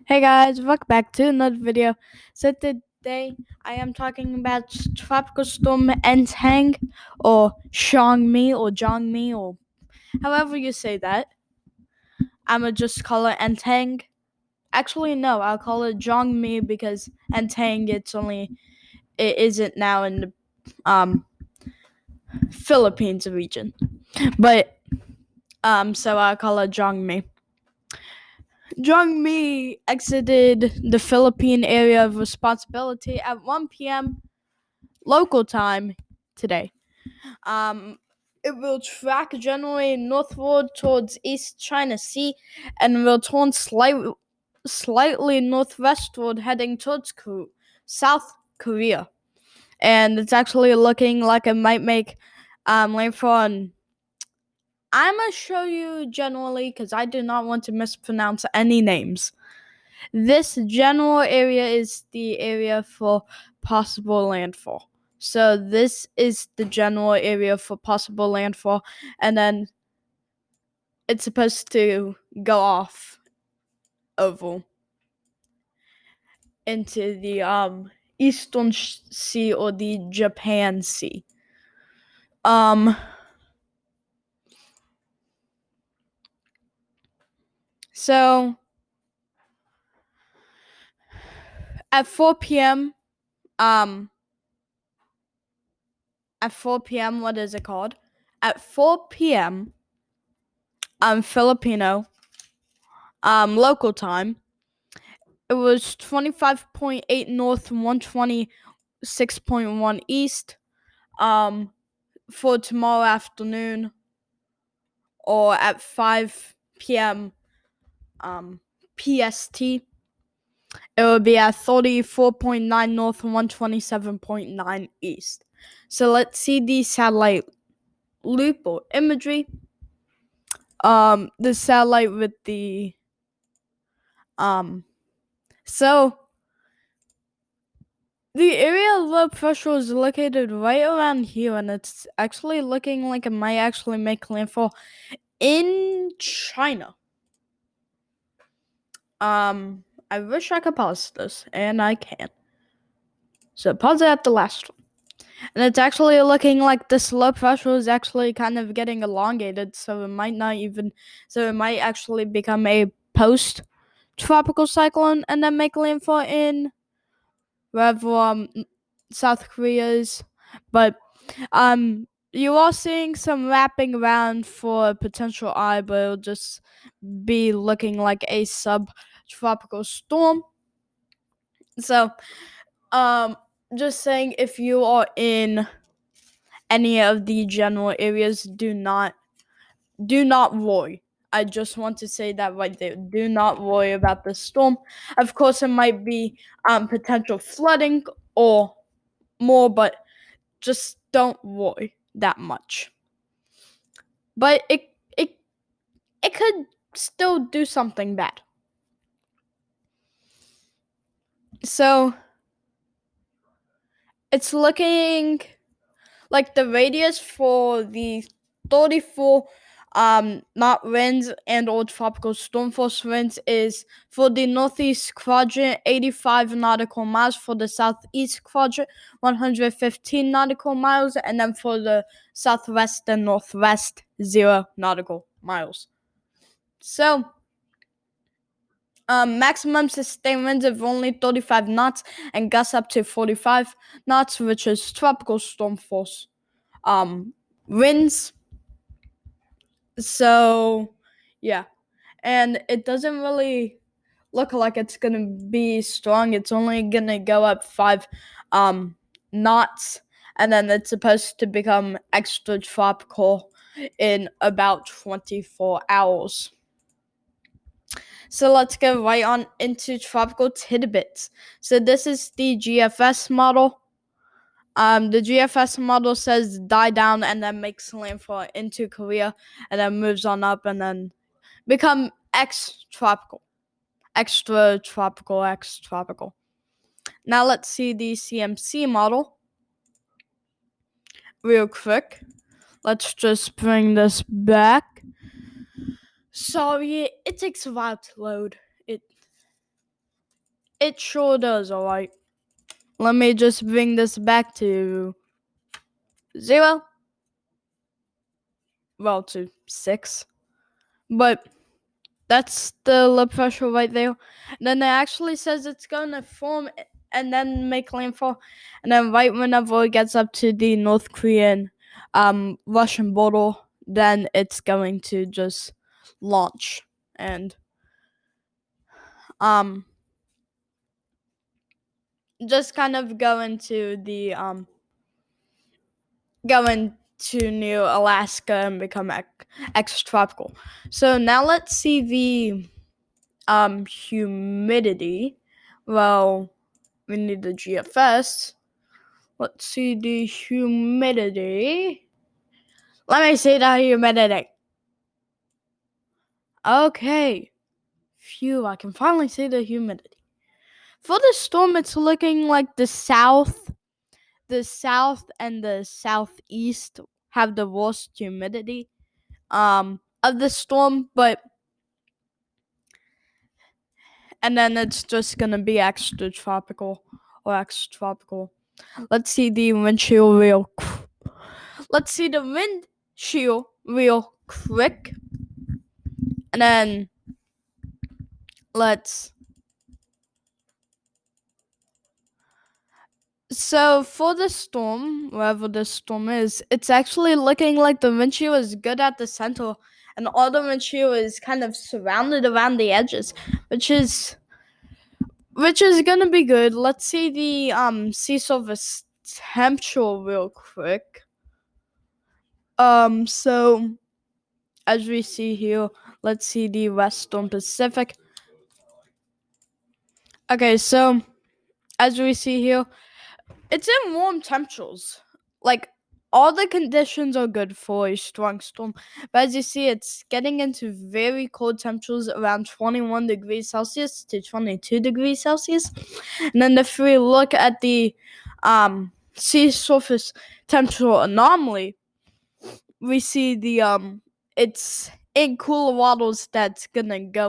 Hey guys, welcome back to another video. So today I am talking about Tropical Storm Entang or Shangmi or Jangmi or however you say that. I'ma just call it Entang. Actually no, I'll call it Jangmi because Entang it isn't now in the Philippines region. But so I'll call it Jangmi. Jangmi exited the Philippine area of responsibility at 1 p.m. local time today. It will track generally northward towards East China Sea and will turn slightly northwestward heading towards South Korea. And it's actually looking like it might make landfall on. I'm going to show you generally because I do not want to mispronounce any names. This general area is the area for possible landfall. So this is the general area for possible landfall, and then it's supposed to go off oval into the Eastern Sea or the Japan Sea. So at 4 p.m. What is it called? At 4 p.m. Filipino local time, it was 25.8 north, 126.1 east. For tomorrow afternoon, or at 5 p.m. PST, it will be at 34.9 north, 127.9 east. So let's see the satellite loop or imagery. The satellite with the so the area of low pressure is located right around here, and it's actually looking like it might actually make landfall in China. I wish I could pause this, and I can. So pause it at the last one. And it's actually looking like this low pressure is actually kind of getting elongated, so it might actually become a post-tropical cyclone and then make landfall in wherever South Korea is. But you are seeing some wrapping around for a potential eye, but it'll just be looking like a subtropical storm. So, just saying, if you are in any of the general areas, do not worry. I just want to say that right there. Do not worry about the storm. Of course, it might be potential flooding or more, but just don't worry that much. But it could still do something bad. So it's looking like the radius for the 34 knot winds and or tropical storm force winds is for the northeast quadrant 85 nautical miles, for the southeast quadrant 115 nautical miles, and then for the southwest and northwest 0 nautical miles. So maximum sustained winds of only 35 knots and gusts up to 45 knots, which is tropical storm force winds. So yeah, and it doesn't really look like it's gonna be strong. It's only gonna go up 5 knots, and then it's supposed to become extra tropical in about 24 hours. So let's go right on into tropical tidbits. So this is the GFS model. The GFS model says die down and then makes landfall into Korea and then moves on up and then become extra tropical. Now let's see the CMC model real quick. Let's just bring this back. Sorry, it takes a while to load. It sure does, alright. Let me just bring this back to 0. Well, to 6. But that's the low pressure right there. And then it actually says it's going to form and then make landfall. And then right whenever it gets up to the North Korean Russian border, then it's going to just launch and just kind of go into near Alaska and become extropical. So now let's see the humidity. Well, we need the GFS. Let's see the humidity. Let me see the humidity. Okay. Phew, I can finally see the humidity. For the storm, it's looking like the south and the southeast have the worst humidity of the storm, and then it's just gonna be extratropical or extropical. Let's see the wind chill real quick, and then So for the storm, wherever the storm is, it's actually looking like the wind chill is good at the center, and all the wind chill is kind of surrounded around the edges, which is gonna be good. Let's see the sea surface temperature real quick. So as we see here, let's see the Western Pacific. Okay, so as we see here, it's in warm temperatures. Like, all the conditions are good for a strong storm. But as you see, it's getting into very cold temperatures around 21 degrees Celsius to 22 degrees Celsius. And then if we look at the sea surface temperature anomaly, we see the it's in cooler waters that's gonna go